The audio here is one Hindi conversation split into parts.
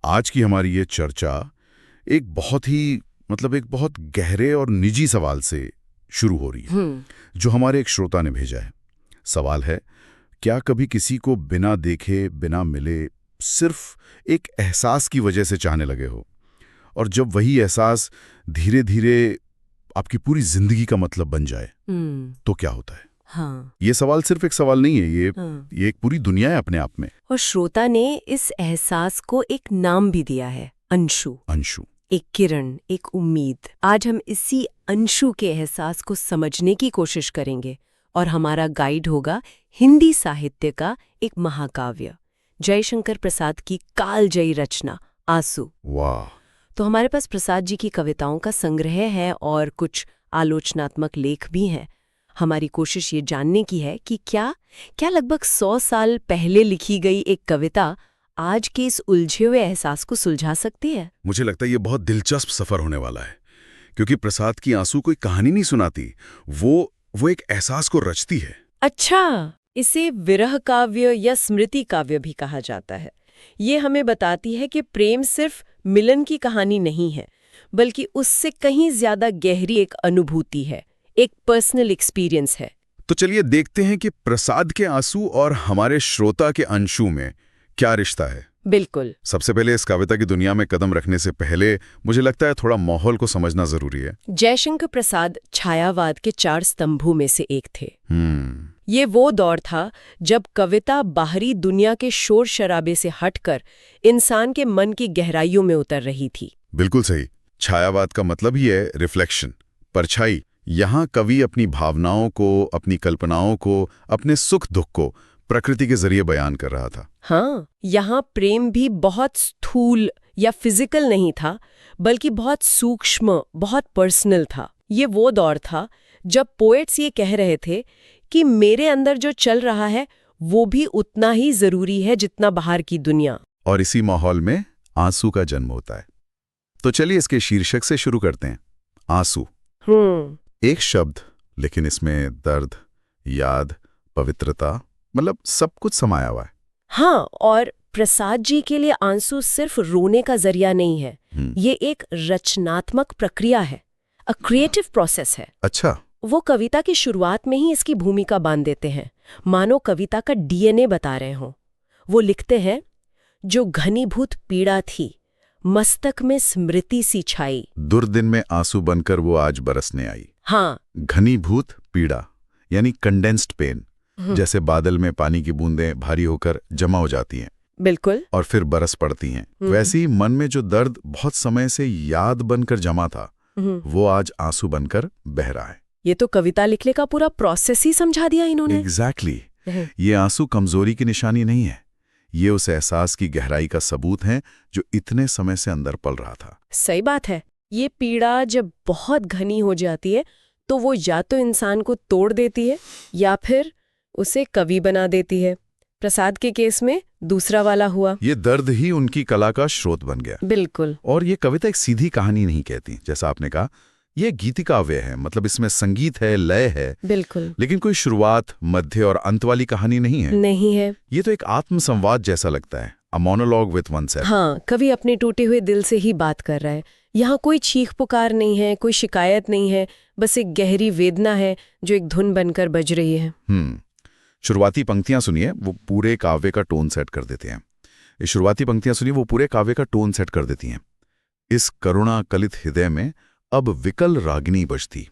आज की हमारी ये चर्चा एक बहुत ही एक बहुत गहरे और निजी सवाल से शुरू हो रही है, जो हमारे एक श्रोता ने भेजा है। सवाल है, क्या कभी किसी को बिना देखे बिना मिले सिर्फ एक एहसास की वजह से चाहने लगे हो, और जब वही एहसास धीरे धीरे आपकी पूरी जिंदगी का मतलब बन जाए तो क्या होता है? हाँ। ये सवाल सिर्फ एक सवाल नहीं है, ये एक पूरी दुनिया है अपने आप में। और श्रोता ने इस एहसास को एक नाम भी दिया है, अंशु। अंशु, एक किरण, एक उम्मीद। आज हम इसी अंशु के एहसास को समझने की कोशिश करेंगे, और हमारा गाइड होगा हिंदी साहित्य का एक महाकाव्य, जयशंकर प्रसाद की कालजयी रचना आंसू। वाह! तो हमारे पास प्रसाद जी की कविताओं का संग्रह है और कुछ आलोचनात्मक लेख भी हैं। हमारी कोशिश ये जानने की है कि क्या लगभग 100 साल पहले लिखी गई एक कविता आज के इस उलझे हुए एहसास को सुलझा सकती है। मुझे लगता है ये बहुत दिलचस्प सफर होने वाला है, क्योंकि प्रसाद की आंसू कोई कहानी नहीं सुनाती, वो एक एहसास को रचती है। अच्छा, इसे विरह काव्य या स्मृति काव्य भी कहा जाता है। ये हमें बताती है कि प्रेम सिर्फ मिलन की कहानी नहीं है, बल्कि उससे कहीं ज्यादा गहरी एक अनुभूति है, एक पर्सनल एक्सपीरियंस है। तो चलिए देखते हैं कि प्रसाद के आंसू और हमारे श्रोता के अंशु में क्या रिश्ता है। बिल्कुल। सबसे पहले इस कविता की दुनिया में कदम रखने से पहले मुझे लगता है थोड़ा माहौल को समझना जरूरी है। जयशंकर प्रसाद छायावाद के 4 स्तंभों में से एक थे। ये वो दौर था जब कविता बाहरी दुनिया के शोर शराबे से हटकर इंसान के मन की गहराइयों में उतर रही थी। बिल्कुल सही। छायावाद का मतलब ही है रिफ्लेक्शन, परछाई। यहाँ कवि अपनी भावनाओं को, अपनी कल्पनाओं को, अपने सुख दुख को प्रकृति के जरिए बयान कर रहा था। हाँ, यहाँ प्रेम भी बहुत स्थूल या फिजिकल नहीं था, बल्कि बहुत सूक्ष्म, बहुत पर्सनल था। ये वो दौर था जब पोएट्स ये कह रहे थे कि मेरे अंदर जो चल रहा है वो भी उतना ही जरूरी है जितना बाहर की दुनिया। और इसी माहौल में आंसू का जन्म होता है। तो चलिए इसके शीर्षक से शुरू करते हैं। आंसू एक शब्द, लेकिन इसमें दर्द, याद, पवित्रता, मतलब सब कुछ समाया हुआ है। हाँ, और प्रसाद जी के लिए आंसू सिर्फ रोने का जरिया नहीं है, ये एक रचनात्मक प्रक्रिया है, अ क्रिएटिव प्रोसेस है। अच्छा। वो कविता की शुरुआत में ही इसकी भूमिका बांध देते हैं, मानो कविता का डीएनए बता रहे हों। वो लिखते हैं, जो घनीभूत पीड़ा थी मस्तक में स्मृति सी छाई, दुर्दिन में आंसू बनकर वो आज बरसने आई। हाँ, घनीभूत पीड़ा यानी कंडेंस्ड पेन, जैसे बादल में पानी की बूंदें भारी होकर जमा हो जाती हैं, बिल्कुल, और फिर बरस पड़ती हैं। वैसे ही मन में जो दर्द बहुत समय से याद बनकर जमा था, वो आज आंसू बनकर बह रहा है। ये तो कविता लिखने का पूरा प्रोसेस ही समझा दिया इन्होंने। एग्जैक्टली। ये आंसू कमजोरी की निशानी नहीं है, ये उस एहसास की गहराई का सबूत है जो इतने समय से अंदर पल रहा था। सही बात है। ये पीड़ा जब बहुत घनी हो जाती है तो वो या तो इंसान को तोड़ देती है या फिर उसे कवि बना देती है। प्रसाद के केस में दूसरा वाला हुआ। ये दर्द ही उनकी कला का स्रोत बन गया। बिल्कुल। और ये कविता एक सीधी कहानी नहीं कहती, जैसा आपने कहा, ये गीतिकाव्य है, मतलब इसमें संगीत है, लय है। बिल्कुल। लेकिन कोई शुरुआत, मध्य और अंत वाली कहानी नहीं है। नहीं है। ये तो एक आत्मसंवाद जैसा लगता है, अ मोनोलॉग विथ वनसेल्फ। हाँ, कवि अपने टूटे हुए दिल से ही बात कर रहा है। यहाँ कोई चीख पुकार नहीं है, कोई शिकायत नहीं है, बस एक गहरी वेदना है जो एक धुन बनकर बज रही है। शुरुआती पंक्तियां सुनिए, वो पूरे काव्य का टोन सेट कर देते हैं। ये शुरुआती पंक्तियां सुनिए, वो पूरे काव्य का टोन सेट कर देती हैं। इस करुणा कलित हृदय में अब विकल रागिनी बजती,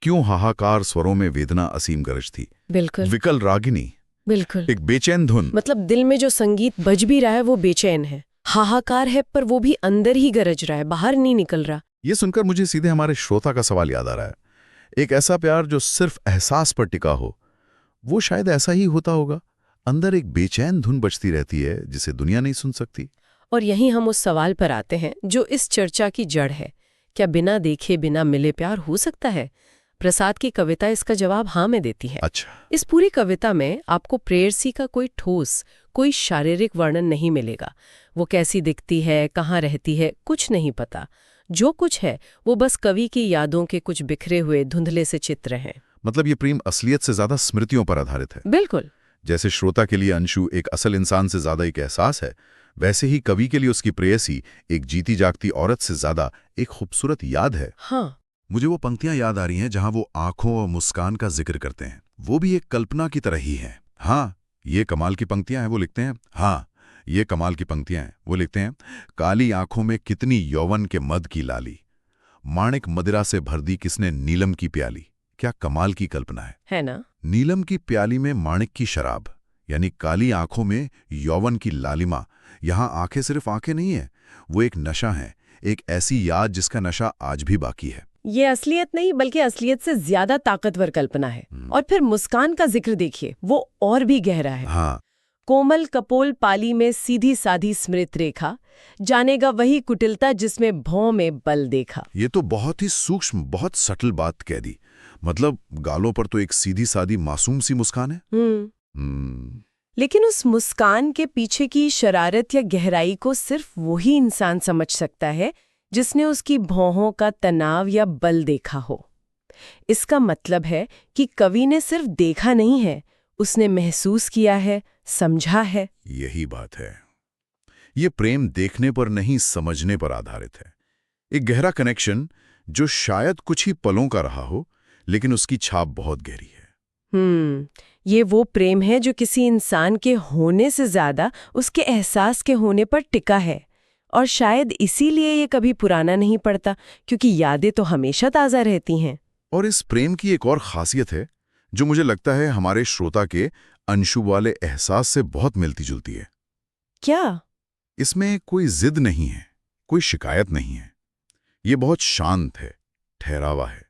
क्यों हाहाकार स्वरों में वेदना असीम गरजती। बिल्कुल। विकल रागिनी, बिल्कुल, एक बेचैन धुन। मतलब दिल में जो संगीत बज भी रहा है वो बेचैन है, हाहाकार है, पर वो भी अंदर ही गरज रहा है, बाहर नहीं निकल रहा। ये सुनकर मुझे सीधे हमारे श्रोता का सवाल याद आ रहा है। एक ऐसा प्यार जो सिर्फ एहसास पर टिका हो, वो शायद ऐसा ही होता होगा। अंदर एक बेचैन धुन बजती रहती है जिसे दुनिया नहीं सुन सकती। और यहीं हम उस सवाल पर आते हैं जो इस चर्चा की जड़ है, क्या बिना देखे बिना मिले प्यार हो सकता है? प्रसाद की कविता इसका जवाब हाँ में देती है। अच्छा। इस पूरी कविता में आपको प्रेयसी का कोई ठोस, कोई शारीरिक वर्णन नहीं मिलेगा। वो कैसी दिखती है, कहाँ रहती है, कुछ नहीं पता। जो कुछ है वो बस कवि की यादों के कुछ बिखरे हुए धुंधले से चित्र हैं। मतलब ये प्रेम असलियत से ज्यादा स्मृतियों पर आधारित है। बिल्कुल। जैसे श्रोता के लिए अंशु एक असल इंसान से ज्यादा एक एहसास है, वैसे ही कवि के लिए उसकी प्रेयसी एक जीती जागती औरत से ज्यादा एक खूबसूरत याद है। हाँ। मुझे वो पंक्तियां याद आ रही हैं जहां वो आंखों और मुस्कान का जिक्र करते हैं। वो भी एक कल्पना की तरह ही है। हाँ, ये कमाल की पंक्तियां हैं, वो लिखते हैं। हाँ, ये कमाल की पंक्तियां हैं, वो लिखते हैं। काली आंखों में कितनी यौवन के मद की लाली, माणिक मदिरा से भर दी किसने नीलम की प्याली। क्या कमाल की कल्पना है ना? नीलम की प्याली में माणिक की शराब, यानी काली आंखों में यौवन की लालिमा। यहां आंखें सिर्फ आंखें नहीं है, वो एक नशा है, एक ऐसी याद जिसका नशा आज भी बाकी है। ये असलियत नहीं बल्कि असलियत से ज्यादा ताकतवर कल्पना है। और फिर मुस्कान का जिक्र देखिए, वो और भी गहरा है। हाँ, कोमल कपोल पाली में सीधी साधी स्मृत रेखा, जानेगा वही कुटिलता जिसमें भौं में बल देखा। ये तो बहुत ही सूक्ष्म, बहुत सटल बात कह दी। मतलब गालों पर तो एक सीधी सादी मासूम सी मुस्कान है। लेकिन उस मुस्कान के पीछे की शरारत या गहराई को सिर्फ वही इंसान समझ सकता है जिसने उसकी भौहों का तनाव या बल देखा हो। इसका मतलब है कि कवि ने सिर्फ देखा नहीं है, उसने महसूस किया है, समझा है। यही बात है। ये प्रेम देखने पर नहीं, समझने पर आधारित है। एक गहरा कनेक्शन जो शायद कुछ ही पलों का रहा हो, लेकिन उसकी छाप बहुत गहरी है। ये वो प्रेम है जो किसी इंसान के होने से ज्यादा उसके एहसास के होने पर टिका है। और शायद इसीलिए ये कभी पुराना नहीं पड़ता, क्योंकि यादें तो हमेशा ताज़ा रहती हैं। और इस प्रेम की एक और खासियत है जो मुझे लगता है हमारे श्रोता के अंशु वाले एहसास से बहुत मिलती जुलती है। क्या? इसमें कोई जिद नहीं है, कोई शिकायत नहीं है। ये बहुत शांत है, ठहरावा है।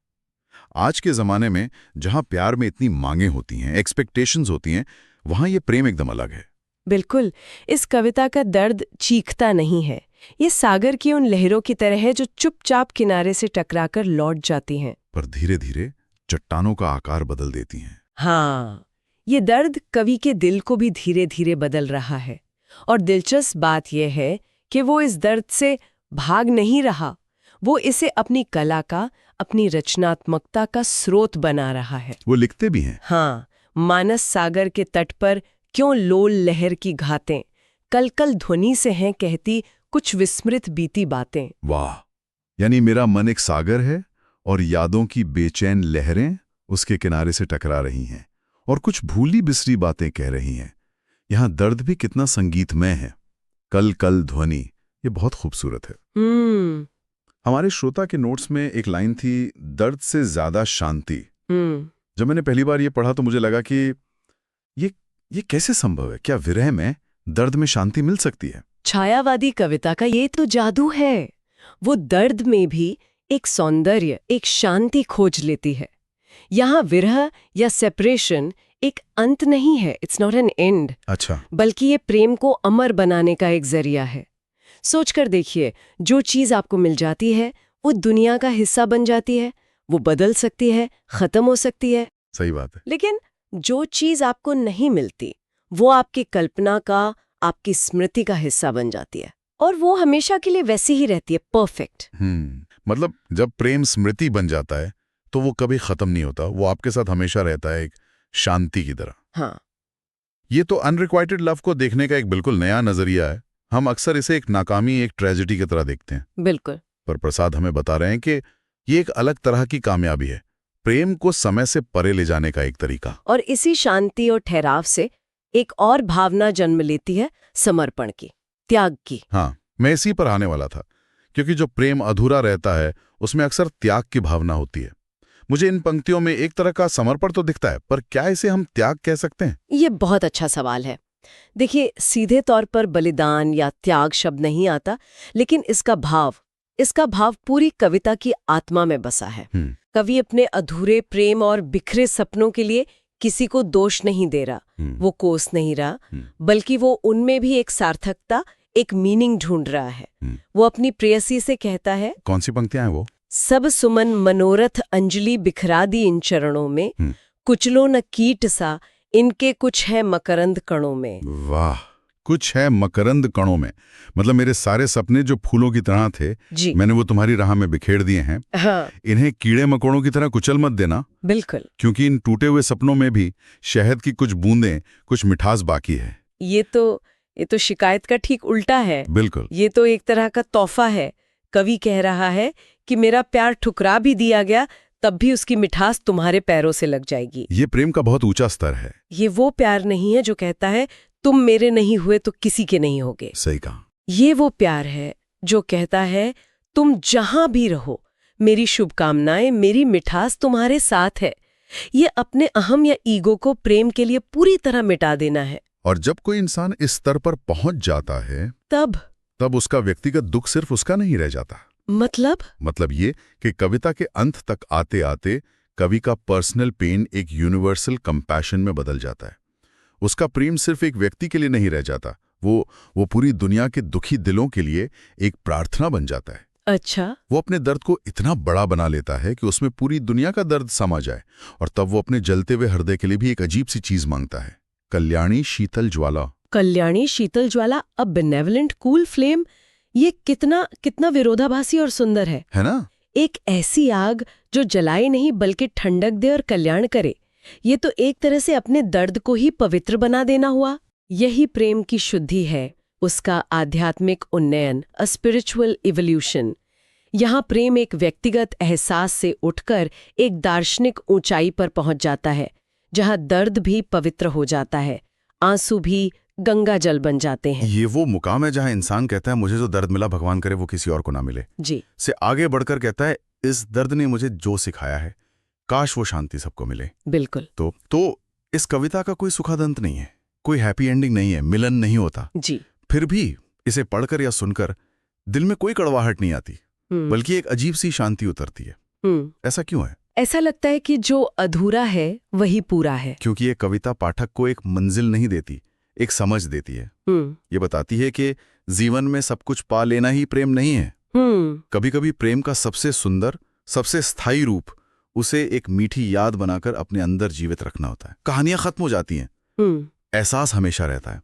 आज के ज़माने में जहाँ प्यार में इतनी मांगें होती हैं, एक्सपेक्टेशंस होती हैं, वहाँ ये प्रेम एकदम अलग है। बिल्कुल। इस कविता का दर्द चीखता नहीं है। ये सागर की उन लहरों की तरह है जो चुपचाप किनारे से टकराकर लौट जाती हैं, पर धीरे धीरे चट्टानों का आकार बदल देती हैं। हाँ, ये दर्द कवि के दिल को भी धीरे धीरे बदल रहा है। और दिलचस्प बात यह है कि वो इस दर्द से भाग नहीं रहा, वो इसे अपनी कला का, अपनी रचनात्मकता का स्रोत बना रहा है। वो लिखते भी हैं। हाँ, मानस सागर के तट पर क्यों लोल लहर की घातें, कल कल ध्वनि से हैं कहती कुछ विस्मृत बीती बातें। वाह! यानी मेरा मन एक सागर है और यादों की बेचैन लहरें उसके किनारे से टकरा रही हैं और कुछ भूली बिसरी बातें कह रही हैं। यहाँ दर्द भी कितना संगीतमय है। कल कल ध्वनि, ये बहुत खूबसूरत है। हमारे श्रोता के नोट्स में एक लाइन थी, दर्द से ज्यादा शांति। जब मैंने पहली बार ये पढ़ा तो मुझे लगा कि ये कैसे संभव है? क्या विरह में दर्द में शांति मिल सकती है? छायावादी कविता का ये तो जादू है। वो दर्द में भी एक सौंदर्य, एक शांति खोज लेती है। यहाँ विरह या सेपरेशन एक अंत नहीं है, इट्स नॉट एन एंड। अच्छा। बल्कि ये प्रेम को अमर बनाने का एक जरिया है। सोचकर देखिए, जो चीज आपको मिल जाती है वो दुनिया का हिस्सा बन जाती है। वो बदल सकती है, खत्म हो सकती है। सही बात है। लेकिन जो चीज आपको नहीं मिलती वो आपकी कल्पना का, आपकी स्मृति का हिस्सा बन जाती है, और वो हमेशा के लिए वैसी ही रहती है, परफेक्ट। मतलब जब प्रेम स्मृति बन जाता है तो वो कभी खत्म नहीं होता, वो आपके साथ हमेशा रहता है, एक शांति की तरह। हाँ, ये तो अनरिक्वाइटेड लव को देखने का एक बिल्कुल नया नजरिया है। हम अक्सर इसे एक नाकामी, एक ट्रेजेडी की तरह देखते हैं। बिल्कुल। पर प्रसाद हमें बता रहे हैं कि ये एक अलग तरह की कामयाबी है, प्रेम को समय से परे ले जाने का एक तरीका। और इसी शांति और ठहराव से एक और भावना जन्म लेती है, समर्पण की, त्याग की। हाँ, मैं इसी पर आने वाला था, क्योंकि जो प्रेम अधूरा रहता है उसमें अक्सर त्याग की भावना होती है। मुझे इन पंक्तियों में एक तरह का समर्पण तो दिखता है, पर क्या इसे हम त्याग कह सकते हैं? ये बहुत अच्छा सवाल है। देखिए, सीधे तौर पर बलिदान या त्याग शब्द नहीं आता, लेकिन इसका भाव पूरी कविता की आत्मा में बसा है। कवि अपने अधूरे प्रेम और बिखरे सपनों के लिए किसी को दोष नहीं दे रहा, वो कोस नहीं रहा, बल्कि वो उनमें भी एक सार्थकता, एक मीनिंग ढूंढ रहा है। वो अपनी प्रेयसी से कहता है, कौन सी पंक्तियां हैं वो? सब सुमन मनोरथ अंजलि बिखरा दी इन चरणों में, कुचलो न कीट सा इनके कुछ है मकरंद कणों में। वाह, कुछ है मकरंद कणों में। मतलब मेरे सारे सपने जो फूलों की तरह थे जी, मैंने वो तुम्हारी राह में बिखेर दिए हैं। हाँ, इन्हें कीड़े मकोड़ों की तरह कुचल मत देना। बिल्कुल। क्योंकि इन टूटे हुए सपनों में भी शहद की कुछ बूंदें, कुछ मिठास बाकी है। ये तो ये तो शिकायत का ठीक उल्टा है। बिल्कुल। ये तो एक तरह का तोहफा है। कवि कह रहा है कि मेरा प्यार ठुकरा भी दिया गया तब भी उसकी मिठास तुम्हारे पैरों से लग जाएगी। ये प्रेम का बहुत ऊंचा स्तर है। ये वो प्यार नहीं है जो कहता है तुम मेरे नहीं हुए तो किसी के नहीं होगे। सही कहा। ये वो प्यार है जो कहता है तुम जहां भी रहो, मेरी शुभकामनाएं, मेरी मिठास तुम्हारे साथ है। ये अपने अहम या ईगो को प्रेम के लिए पूरी तरह मिटा देना है। और जब कोई इंसान इस स्तर पर पहुंच जाता है तब उसका व्यक्तिगत दुख सिर्फ उसका नहीं रह जाता। मतलब ये कि कविता के अंत तक आते आते कवि का पर्सनल पेन एक यूनिवर्सल कंपैशन में बदल जाता है। उसका प्रेम सिर्फ एक व्यक्ति के लिए नहीं रह जाता, वो पूरी दुनिया के दुखी दिलों के लिए एक प्रार्थना बन जाता है। अच्छा। वो अपने दर्द को इतना बड़ा बना लेता है कि उसमें पूरी दुनिया का दर्द समा जाए, और तब वो अपने जलते हुए हृदय के लिए भी एक अजीब सी चीज मांगता है, कल्याणी शीतल ज्वाला। कल्याणी शीतल ज्वाला, अ बेनेवलेंट कूल फ्लेम। ये कितना विरोधाभासी और सुंदर है ना? एक ऐसी आग जो जलाए नहीं बल्कि ठंडक दे और कल्याण करे। ये तो एक तरह से अपने दर्द को ही पवित्र बना देना हुआ। यही प्रेम की शुद्धि है, उसका आध्यात्मिक उन्नयन, अ स्पिरिचुअल इवोल्यूशन। यहाँ प्रेम एक व्यक्तिगत एहसास से उठकर एक दार्शनिक ऊंचाई पर पहुंच जाता है, जहाँ दर्द भी पवित्र हो जाता है, आंसू भी गंगा जल बन जाते हैं। ये वो मुकाम है जहां इंसान कहता है मुझे जो दर्द मिला भगवान करे वो किसी और को ना मिले जी। से आगे बढ़कर कहता है इस दर्द ने मुझे जो सिखाया है काश वो शांति सबको मिले। बिल्कुल। तो इस कविता का कोई सुखद अंत नहीं है, कोई हैप्पी एंडिंग नहीं है, मिलन नहीं होता जी। फिर भी इसे पढ़कर या सुनकर दिल में कोई कड़वाहट नहीं आती, बल्कि एक अजीब सी शांति उतरती है। ऐसा क्यों है? ऐसा लगता है कि जो अधूरा है वही पूरा है। क्योंकि ये कविता पाठक को एक मंजिल नहीं देती, एक समझ देती है। ये बताती है कि जीवन में सब कुछ पा लेना ही प्रेम नहीं है। कभी कभी प्रेम का सबसे सुंदर, सबसे स्थायी रूप उसे एक मीठी याद बनाकर अपने अंदर जीवित रखना होता है। कहानियां खत्म हो जाती हैं, एहसास हमेशा रहता है।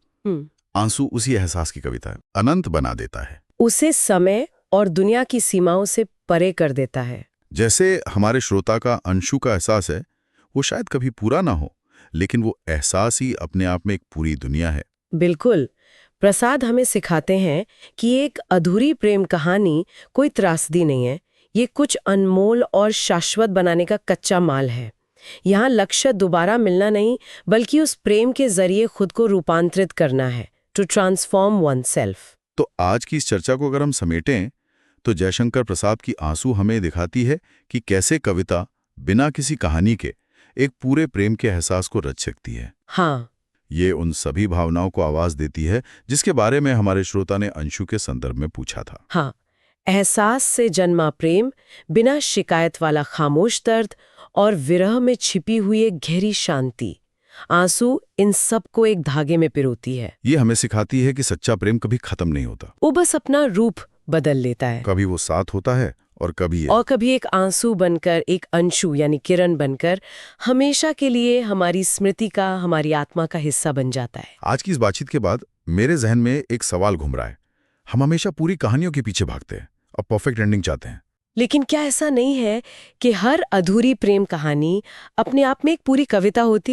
आंसू उसी एहसास की कविता है, अनंत बना देता है, उसे समय और दुनिया की सीमाओं से परे कर देता है। जैसे हमारे श्रोता का अंशु का एहसास है, वो शायद कभी पूरा ना हो, लेकिन वो एहसास ही अपने आप में एक पूरी दुनिया है। बिल्कुल। प्रसाद हमें सिखाते हैं कि एक अधूरी प्रेम कहानी कोई त्रासदी नहीं है, ये कुछ अनमोल और शाश्वत बनाने का कच्चा माल है। यहाँ लक्ष्य दोबारा मिलना नहीं, बल्कि उस प्रेम के जरिए खुद को रूपांतरित करना है, टू ट्रांसफॉर्म वनसेल्फ। तो आज की इस चर्चा को अगर हम समेटें तो जयशंकर प्रसाद की आंसू हमें दिखाती है कि कैसे कविता बिना किसी कहानी के एक पूरे प्रेम के एहसास को रच सकती है। हाँ, ये उन सभी भावनाओं को आवाज देती है जिसके बारे में हमारे श्रोता ने अंशु के संदर्भ में पूछा था। हाँ, एहसास से जन्मा प्रेम, बिना शिकायत वाला खामोश दर्द और विरह में छिपी हुई एक गहरी शांति। आंसू इन सब को एक धागे में पिरोती है। ये हमें सिखाती है कि सच्चा प्रेम कभी खत्म नहीं होता, वो बस अपना रूप बदल लेता है। कभी वो साथ होता है और कभी एक आंसू बनकर, एक अंशु यानी किरण बनकर हमेशा के लिए हमारी स्मृति का, हमारी आत्मा का हिस्सा बन जाता है। आज की इस बातचीत के बाद मेरे जहन में एक सवाल घूम रहा है। हम हमेशा पूरी कहानियों के पीछे भागते हैं और परफेक्ट एंडिंग चाहते हैं, लेकिन क्या ऐसा नहीं है कि हर अधूरी प्रेम कहानी अपने आप में एक पूरी कविता होती?